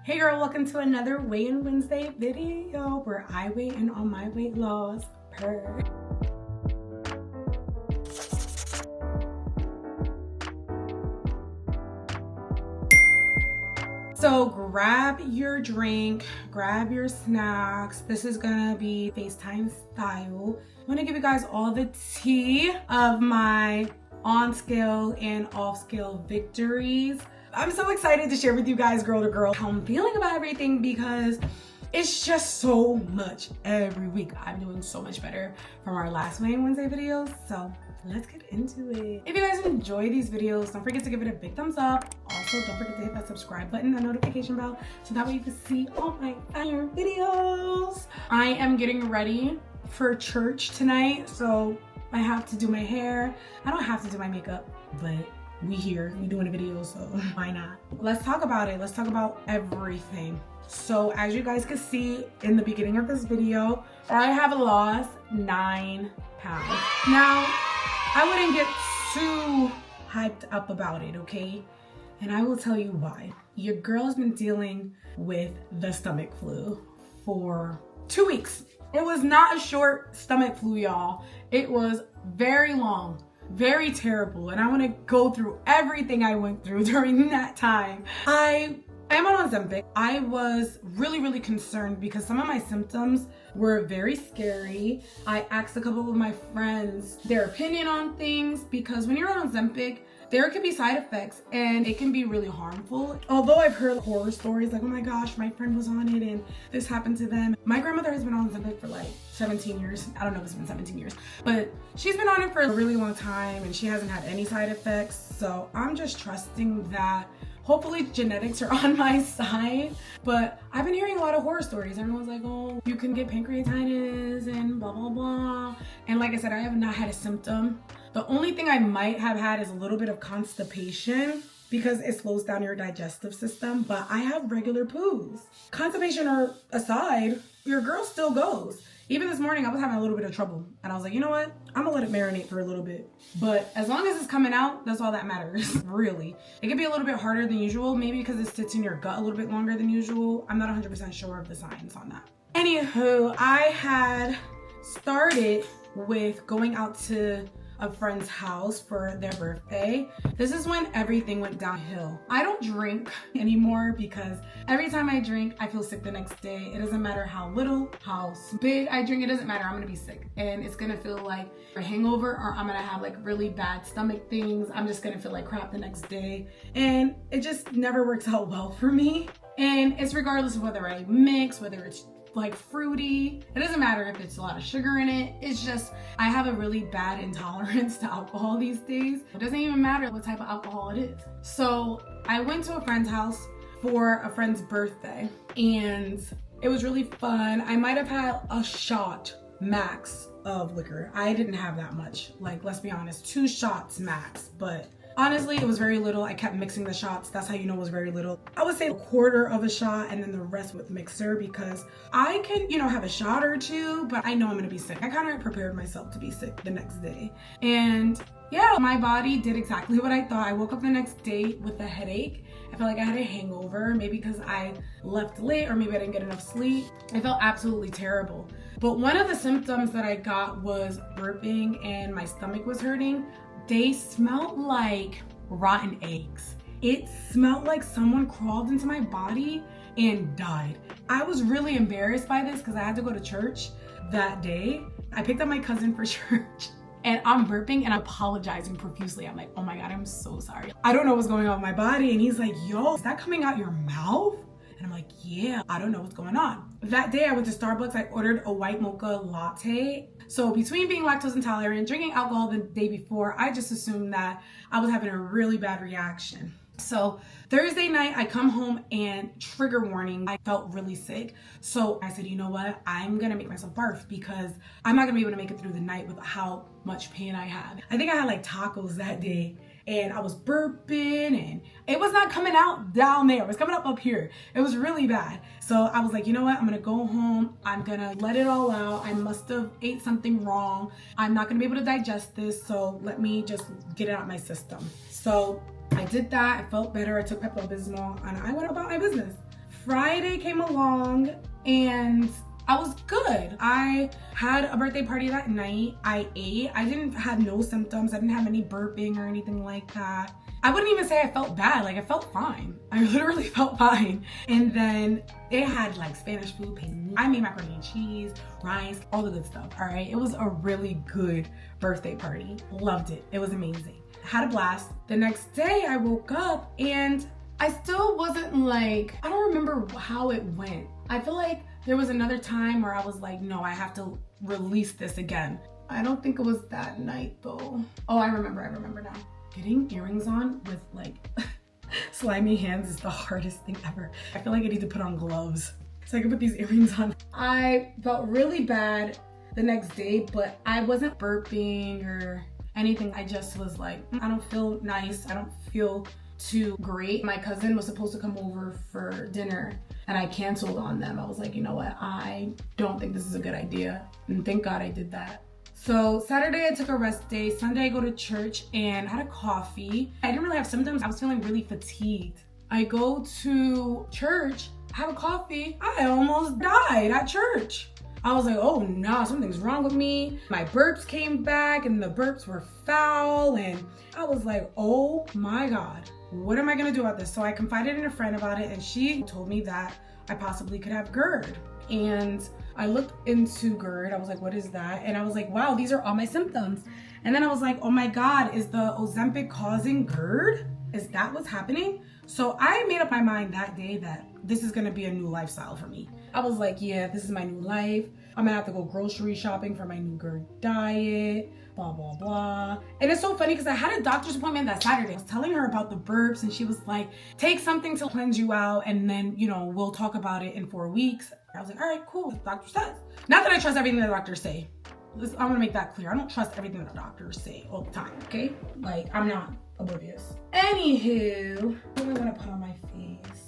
Hey girl, welcome to another Weigh-In Wednesday video where I weigh in on my weight loss per. So grab your drink, grab your snacks. This is gonna be FaceTime style. I'm gonna give you guys all the tea of my on scale and off scale victories. I'm so excited to share with you guys girl to girl how I'm feeling about everything because it's just so much every week. I'm doing so much better from our last Weigh-In Wednesday videos. So let's get into it. If you guys enjoy these videos, don't forget to give it a big thumbs up. Also, don't forget to hit that subscribe button, that notification bell, so that way you can see all my fire videos. I am getting ready for church tonight, so I have to do my hair. I don't have to do my makeup, but we doing a video, so why not? Let's talk about it. Let's talk about everything. So as you guys can see in the beginning of this video, I have lost 9 pounds. Now, I wouldn't get too hyped up about it, okay? And I will tell you why. Your girl's been dealing with the stomach flu for 2 weeks. It was not a short stomach flu, y'all. It was very long, very terrible. And I want to go through everything I went through during that time. I am on Ozempic. I was really concerned because some of my symptoms were very scary. I asked a couple of my friends their opinion on things because when you're on Ozempic, there could be side effects and it can be really harmful. Although I've heard horror stories like, oh my gosh, my friend was on it and this happened to them. My grandmother has been on Ozempic for like 17 years. I don't know if it's been 17 years, but she's been on it for a really long time and she hasn't had any side effects. So I'm just trusting that hopefully genetics are on my side. But I've been hearing a lot of horror stories. Everyone's like, oh, you can get pancreatitis and blah, blah, blah. And like I said, I have not had a symptom. The only thing I might have had is a little bit of constipation because it slows down your digestive system, but I have regular poos. Constipation aside, your girl still goes. Even this morning, I was having a little bit of trouble and I was like, you know what? I'm gonna let it marinate for a little bit. But as long as it's coming out, that's all that matters, really. It can be a little bit harder than usual, maybe because it sits in your gut a little bit longer than usual. I'm not 100% sure of the science on that. Anywho, I had started with going out to a friend's house for their birthday. This is when everything went downhill. I don't drink anymore because every time I drink, I feel sick the next day. It doesn't matter how little, how big I drink, it doesn't matter, I'm gonna be sick. And it's gonna feel like a hangover or I'm gonna have like really bad stomach things. I'm just gonna feel like crap the next day. And it just never works out well for me. And it's regardless of whether I mix, whether it's like fruity. It doesn't matter if it's a lot of sugar in it. It's just, I have a really bad intolerance to alcohol these days. It doesn't even matter what type of alcohol it is. So I went to a friend's house for a friend's birthday and it was really fun. I might have had a shot max of liquor. I didn't have that much. Like, let's be honest, 2 shots max, but honestly, it was very little. I kept mixing the shots. That's how you know it was very little. I would say a quarter of a shot and then the rest with mixer because I can, have a shot or 2, but I know I'm gonna be sick. I kind of prepared myself to be sick the next day. And yeah, my body did exactly what I thought. I woke up the next day with a headache. I felt like I had a hangover, maybe because I left late or maybe I didn't get enough sleep. I felt absolutely terrible. But one of the symptoms that I got was burping and my stomach was hurting. They smelled like rotten eggs. It smelled like someone crawled into my body and died. I was really embarrassed by this because I had to go to church that day. I picked up my cousin for church and I'm burping and apologizing profusely. I'm like, oh my God, I'm so sorry. I don't know what's going on with my body. And he's like, yo, is that coming out your mouth? And I'm like, yeah, I don't know what's going on. That day I went to Starbucks, I ordered a white mocha latte. So between being lactose intolerant, drinking alcohol the day before, I just assumed that I was having a really bad reaction. So Thursday night, I come home and trigger warning, I felt really sick. So I said, you know what? I'm gonna make myself barf because I'm not gonna be able to make it through the night with how much pain I had. I think I had like tacos that day and I was burping and it was not coming out down there. It was coming up here. It was really bad. So I was like, you know what? I'm gonna go home. I'm gonna let it all out. I must have ate something wrong. I'm not gonna be able to digest this. So let me just get it out of my system. So I did that. I felt better. I took Pepto-Bismol and I went about my business. Friday came along and I was good. I had a birthday party that night. I ate. I didn't have no symptoms. I didn't have any burping or anything like that. I wouldn't even say I felt bad. Like, I felt fine. I literally felt fine. And then they had like Spanish food, panini. I made macaroni and cheese, rice, all the good stuff, all right? It was a really good birthday party. Loved it. It was amazing. Had a blast. The next day I woke up and I still wasn't like, I don't remember how it went. I feel like there was another time where I was like, no, I have to release this again. I don't think it was that night though. Oh, I remember now. Getting earrings on with like slimy hands is the hardest thing ever. I feel like I need to put on gloves so I can put these earrings on. I felt really bad the next day, but I wasn't burping or anything. I just was like, I don't feel nice. I don't feel too great. My cousin was supposed to come over for dinner and I canceled on them. I was like, you know what? I don't think this is a good idea. And thank God I did that. So Saturday I took a rest day. Sunday I go to church and had a coffee. I didn't really have symptoms. I was feeling really fatigued. I go to church, have a coffee. I almost died at church. I was like, oh no, something's wrong with me. My burps came back and the burps were foul. And I was like, oh my God, what am I gonna do about this? So I confided in a friend about it and she told me that I possibly could have GERD. And I looked into GERD. I was like, what is that? And I was like, wow, these are all my symptoms. And then I was like, oh my God, is the Ozempic causing GERD? Is that what's happening? So I made up my mind that day that this is gonna be a new lifestyle for me. I was like, yeah, this is my new life. I'm gonna have to go grocery shopping for my new GERD diet, blah, blah, blah. And it's so funny because I had a doctor's appointment that Saturday. I was telling her about the burps and she was like, take something to cleanse you out and then, you know, we'll talk about it in 4 weeks. I was like, all right, cool, the doctor says. Not that I trust everything the doctors say. I wanna make that clear. I don't trust everything the doctors say all the time, okay? Like, I'm not oblivious. Anywho, what do I wanna put on my face?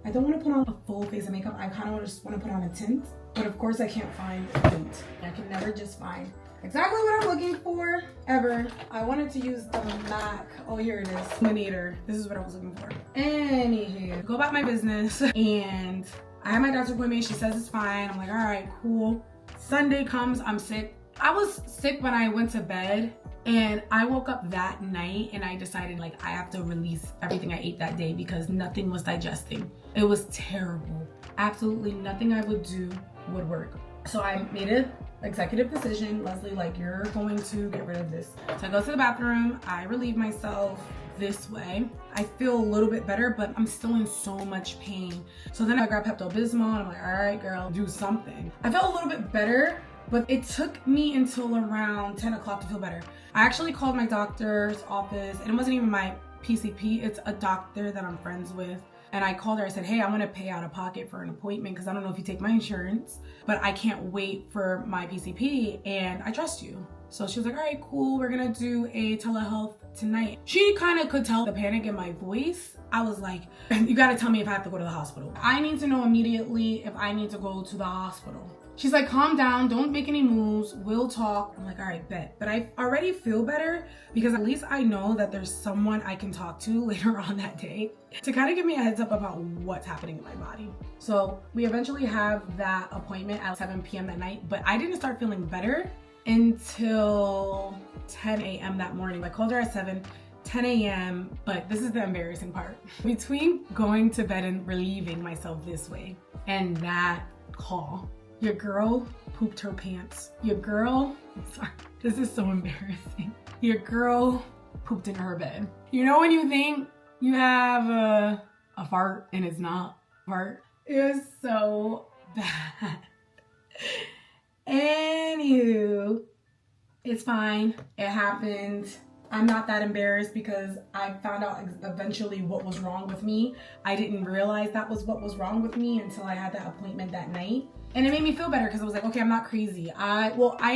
I don't want to put on a full face of makeup. I kind of just want to put on a tint, but of course I can't find a tint. I can never just find exactly what I'm looking for, ever. I wanted to use the MAC. Oh, here it is. Illuminator. This is what I was looking for. Anywho, go about my business. And I had my doctor's appointment. She says it's fine. I'm like, all right, cool. Sunday comes, I'm sick. I was sick when I went to bed. And I woke up that night and I decided like I have to release everything I ate that day because nothing was digesting. It was terrible. Absolutely nothing I would do would work. So I made an executive decision. Leslie, like, you're going to get rid of this. So I go to the bathroom. I relieve myself this way. I feel a little bit better, but I'm still in so much pain. So then I grab Pepto-Bismol and I'm like, all right, girl, do something. I felt a little bit better, but it took me until around 10 o'clock to feel better. I actually called my doctor's office and it wasn't even my PCP, it's a doctor that I'm friends with. And I called her, I said, hey, I want to pay out of pocket for an appointment because I don't know if you take my insurance, but I can't wait for my PCP and I trust you. So she was like, all right, cool. We're going to do a telehealth tonight. She kind of could tell the panic in my voice. I was like, you got to tell me if I have to go to the hospital. I need to know immediately if I need to go to the hospital. She's like, calm down, don't make any moves, we'll talk. I'm like, all right, bet. But I already feel better because at least I know that there's someone I can talk to later on that day to kind of give me a heads up about what's happening in my body. So we eventually have that appointment at 7 p.m. that night, but I didn't start feeling better until 10 a.m. that morning. I called her at 10 a.m., but this is the embarrassing part. Between going to bed and relieving myself this way and that call, your girl pooped her pants. Your girl, sorry, this is so embarrassing. Your girl pooped in her bed. You know when you think you have a fart and it's not a fart? It was so bad. Anywho, it's fine. It happened. I'm not that embarrassed because I found out eventually what was wrong with me. I didn't realize that was what was wrong with me until I had that appointment that night. And it made me feel better because I was like, okay, I'm not crazy. I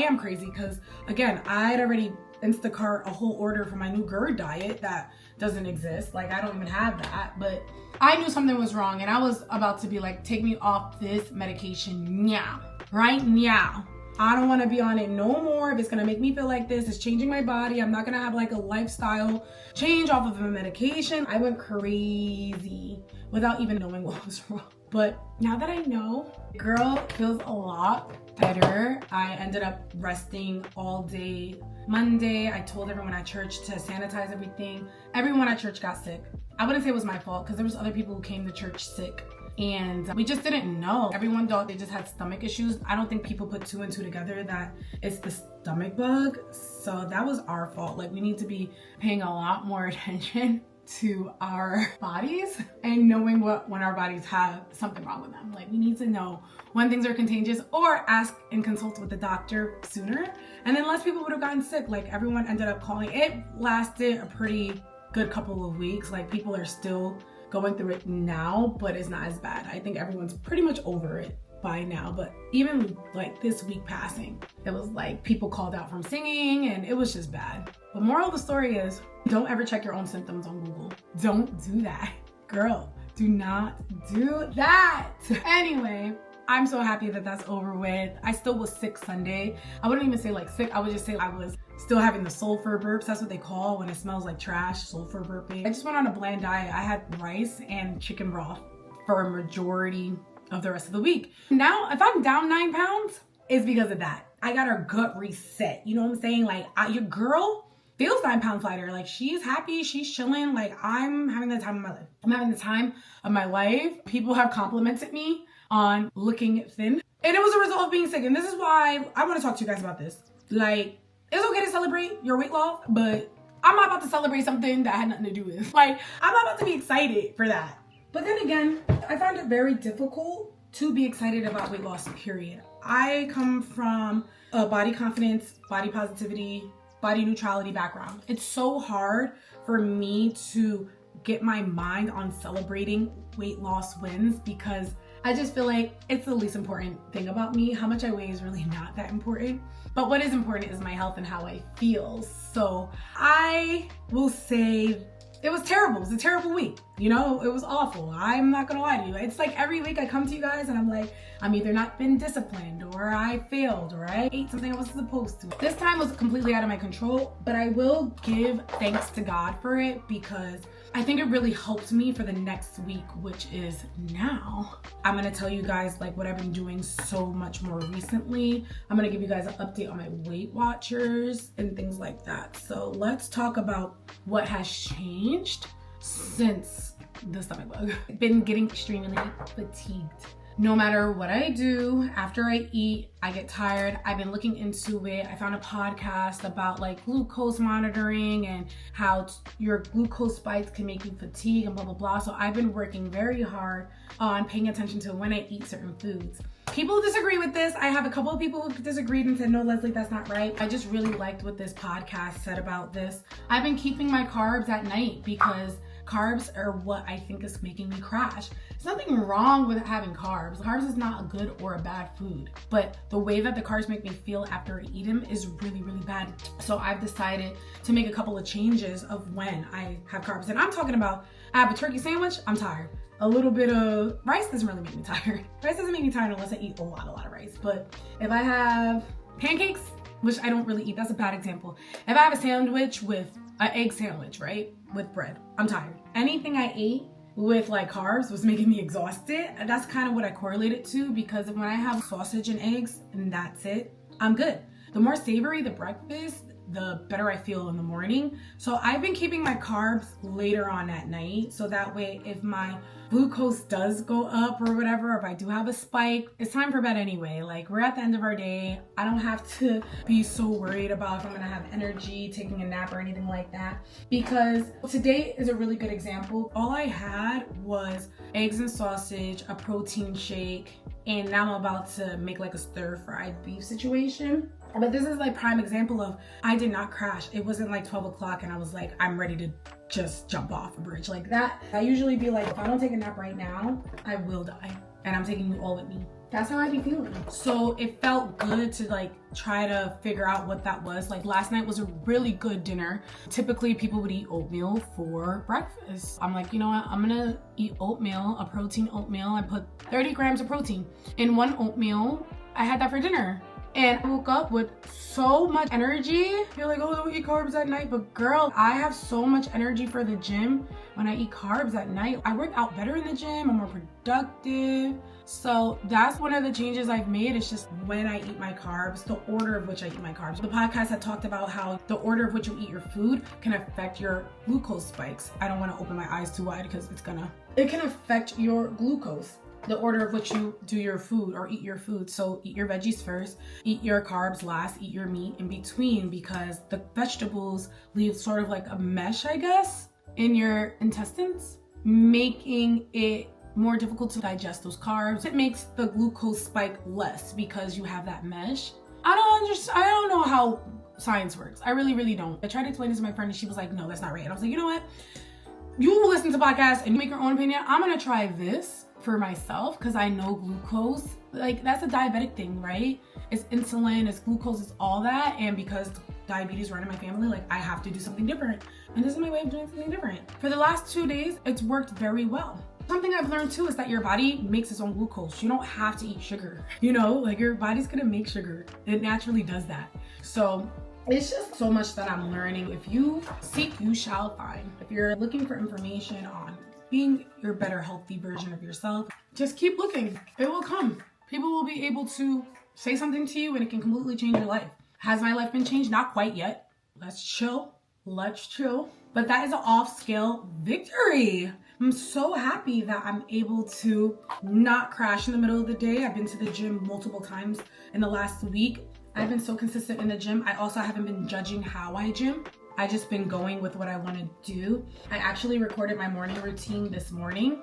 am crazy because, again, I'd already Instacart a whole order for my new GERD diet that doesn't exist. Like, I don't even have that. But I knew something was wrong and I was about to be like, take me off this medication now. Right now. I don't want to be on it no more. If it's going to make me feel like this, it's changing my body. I'm not going to have like a lifestyle change off of a medication. I went crazy without even knowing what was wrong. But now that I know, girl feels a lot better. I ended up resting all day Monday. I told everyone at church to sanitize everything. Everyone at church got sick. I wouldn't say it was my fault because there was other people who came to church sick. And we just didn't know. Everyone thought they just had stomach issues. I don't think people put 2 and 2 together that it's the stomach bug. So that was our fault. Like, we need to be paying a lot more attention to our bodies and knowing when our bodies have something wrong with them. Like, we need to know when things are contagious or ask and consult with the doctor sooner. And then less people would have gotten sick. Like, everyone ended up calling. It lasted a pretty good couple of weeks. Like, people are still going through it now, but it's not as bad. I think everyone's pretty much over it by now. But even like this week passing, it was like people called out from singing and it was just bad. The moral of the story is, don't ever check your own symptoms on Google. Don't do that. Girl, do not do that. Anyway, I'm so happy that that's over with. I still was sick Sunday. I wouldn't even say like sick. I would just say I was still having the sulfur burps. That's what they call when it smells like trash, sulfur burping. I just went on a bland diet. I had rice and chicken broth for a majority of the rest of the week. Now, if I'm down 9 pounds, it's because of that. I got her gut reset. You know what I'm saying? Like, your girl feels 9 pounds lighter. Like, she's happy, she's chilling. Like, I'm having the time of my life. I'm having the time of my life. People have complimented me on looking thin. And it was a result of being sick. And this is why I want to talk to you guys about this. Like, it's okay to celebrate your weight loss, but I'm not about to celebrate something that had nothing to do with it. Like, I'm not about to be excited for that. But then again, I found it very difficult to be excited about weight loss, period. I come from a body confidence, body positivity, body neutrality background. It's so hard for me to get my mind on celebrating weight loss wins because I just feel like it's the least important thing about me. How much I weigh is really not that important. But what is important is my health and how I feel. So I will say it was terrible. It was a terrible week. You know, it was awful. I'm not gonna lie to you. It's like every week I come to you guys and I'm like, I'm either not been disciplined or I failed or I ate something I wasn't supposed to. This time was completely out of my control, but I will give thanks to God for it because I think it really helped me for the next week, which is now. I'm gonna tell you guys like what I've been doing so much more recently. I'm gonna give you guys an update on my Weight Watchers and things like that. So let's talk about what has changed since the stomach bug. I've been getting extremely fatigued. No matter what I do, after I eat, I get tired. I've been looking into it. I found a podcast about like glucose monitoring and how your glucose spikes can make you fatigue and blah, blah, blah. So I've been working very hard on paying attention to when I eat certain foods. People disagree with this. I have a couple of people who disagreed and said, no, Leslie, that's not right. I just really liked what this podcast said about this. I've been keeping my carbs at night because carbs are what I think is making me crash. There's nothing wrong with having carbs. Carbs is not a good or a bad food, but the way that the carbs make me feel after I eat them is really, really bad. So I've decided to make a couple of changes of when I have carbs. And I'm talking about, I have a turkey sandwich, I'm tired. A little bit of rice doesn't really make me tired. Rice doesn't make me tired unless I eat a lot of rice. But if I have pancakes, which I don't really eat, that's a bad example. If I have a sandwich with an egg sandwich, right? With bread, I'm tired. Anything I ate with like carbs was making me exhausted. And that's kind of what I correlated to because when I have sausage and eggs and that's it, I'm good. The more savory the breakfast, the better I feel in the morning. So I've been keeping my carbs later on at night. So that way, if my glucose does go up or whatever, if I do have a spike, it's time for bed anyway. Like we're at the end of our day. I don't have to be so worried about if I'm gonna have energy, taking a nap or anything like that. Because today is a really good example. All I had was eggs and sausage, a protein shake, and now I'm about to make like a stir-fried beef situation. But this is like prime example of I did not crash. It wasn't like 12 o'clock and I was like, I'm ready to just jump off a bridge like that. I usually be like, if I don't take a nap right now, I will die. And I'm taking you all with me. That's how I be feeling. So it felt good to like try to figure out what that was. Like last night was a really good dinner. Typically people would eat oatmeal for breakfast. I'm like, you know what? I'm gonna eat oatmeal, a protein oatmeal. I put 30 grams of protein in one oatmeal. I had that for dinner. And I woke up with so much energy. You're like, oh, don't eat carbs at night. But girl, I have so much energy for the gym when I eat carbs at night. I work out better in the gym. I'm more productive. So that's one of the changes I've made. It's just when I eat my carbs, the order of which I eat my carbs. The podcast had talked about how the order of which you eat your food can affect your glucose spikes. I don't want to open my eyes too wide because it can affect your glucose. The order of which you do your food or eat your food. So eat your veggies first, eat your carbs last, eat your meat in between, because the vegetables leave sort of like a mesh, I guess, in your intestines, making it more difficult to digest those carbs. It makes the glucose spike less because you have that mesh. I don't know how science works. I really don't. I tried to explain this to my friend and she was like, no, that's not right. And I was like, you know what? You listen to podcasts and you make your own opinion. I'm gonna try this for myself because I know glucose, like that's a diabetic thing, right? It's insulin, it's glucose, it's all that. And because diabetes run in my family, like I have to do something different. And this is my way of doing something different. For the last 2 days, it's worked very well. Something I've learned too is that your body makes its own glucose. You don't have to eat sugar. You know, like your body's gonna make sugar. It naturally does that. So it's just so much that I'm learning. If you seek, you shall find. If you're looking for information on being your better healthy version of yourself, just keep looking. It will come. People will be able to say something to you and it can completely change your life. Has my life been changed? Not quite yet. Let's chill. But that is an off-scale victory. I'm so happy that I'm able to not crash in the middle of the day. I've been to the gym multiple times in the last week. I've been so consistent in the gym. I also haven't been judging how I gym. I just been going with what I want to do. I actually recorded my morning routine this morning.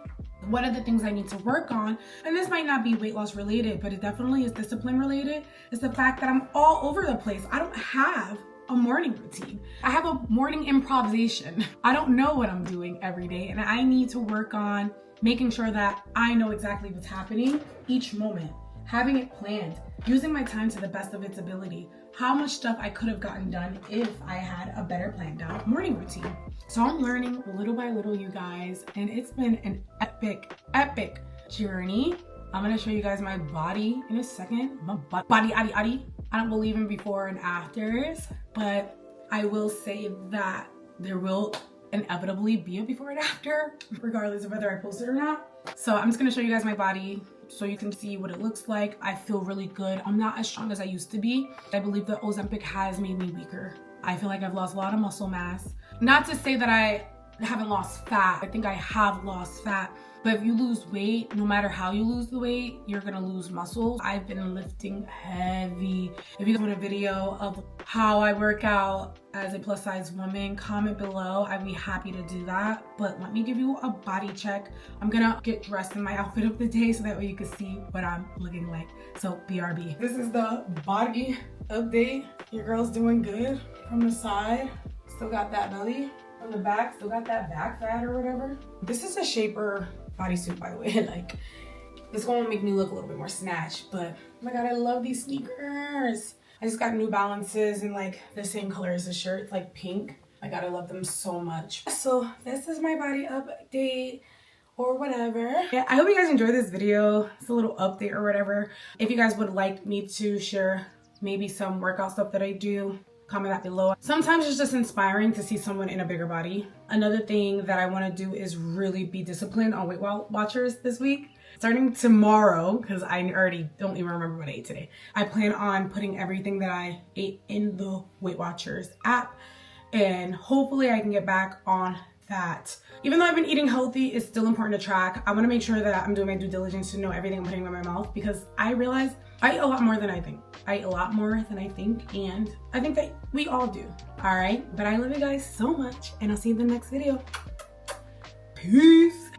One of the things I need to work on, and this might not be weight loss related, but it definitely is discipline related, is the fact that I'm all over the place. I don't have a morning routine. I have a morning improvisation. I don't know what I'm doing every day, and I need to work on making sure that I know exactly what's happening each moment, having it planned, using my time to the best of its ability. How much stuff I could have gotten done if I had a better planned out morning routine. So I'm learning little by little, you guys, and it's been an epic journey. I'm gonna show you guys my body in a second. My body. I don't believe in before and afters, but I will say that there will inevitably be a before and after, regardless of whether I post it or not. So I'm just gonna show you guys my body so you can see what it looks like. I feel really good. I'm not as strong as I used to be. I believe that Ozempic has made me weaker. I feel like I've lost a lot of muscle mass. Not to say that I haven't lost fat. I think I have lost fat. But if you lose weight, no matter how you lose the weight, you're gonna lose muscle. I've been lifting heavy. If you want a video of how I work out as a plus size woman, comment below. I'd be happy to do that. But let me give you a body check. I'm gonna get dressed in my outfit of the day so that way you can see what I'm looking like. So BRB. This is the body update. Your girl's doing good from the side. Still got that belly. From the back, still got that back fat or whatever. This is a shaper bodysuit, by the way. Like, this one will make me look a little bit more snatched, but oh my god, I love these sneakers. I just got New Balances in like the same color as the shirt, it's like pink. My god, I love them so much. So this is my body update or whatever. Yeah, I hope you guys enjoyed this video. It's a little update or whatever. If you guys would like me to share maybe some workout stuff that I do, comment that below. Sometimes it's just inspiring to see someone in a bigger body. Another thing that I want to do is really be disciplined on Weight Watchers this week. Starting tomorrow, because I already don't even remember what I ate today. I plan on putting everything that I ate in the Weight Watchers app, and hopefully I can get back on that. Even though I've been eating healthy, it's still important to track. I want to make sure that I'm doing my due diligence to know everything I'm putting in my mouth, because I realize I eat a lot more than I think. I eat a lot more than I think, and I think that we all do. All right, but I love you guys so much, and I'll see you in the next video. Peace.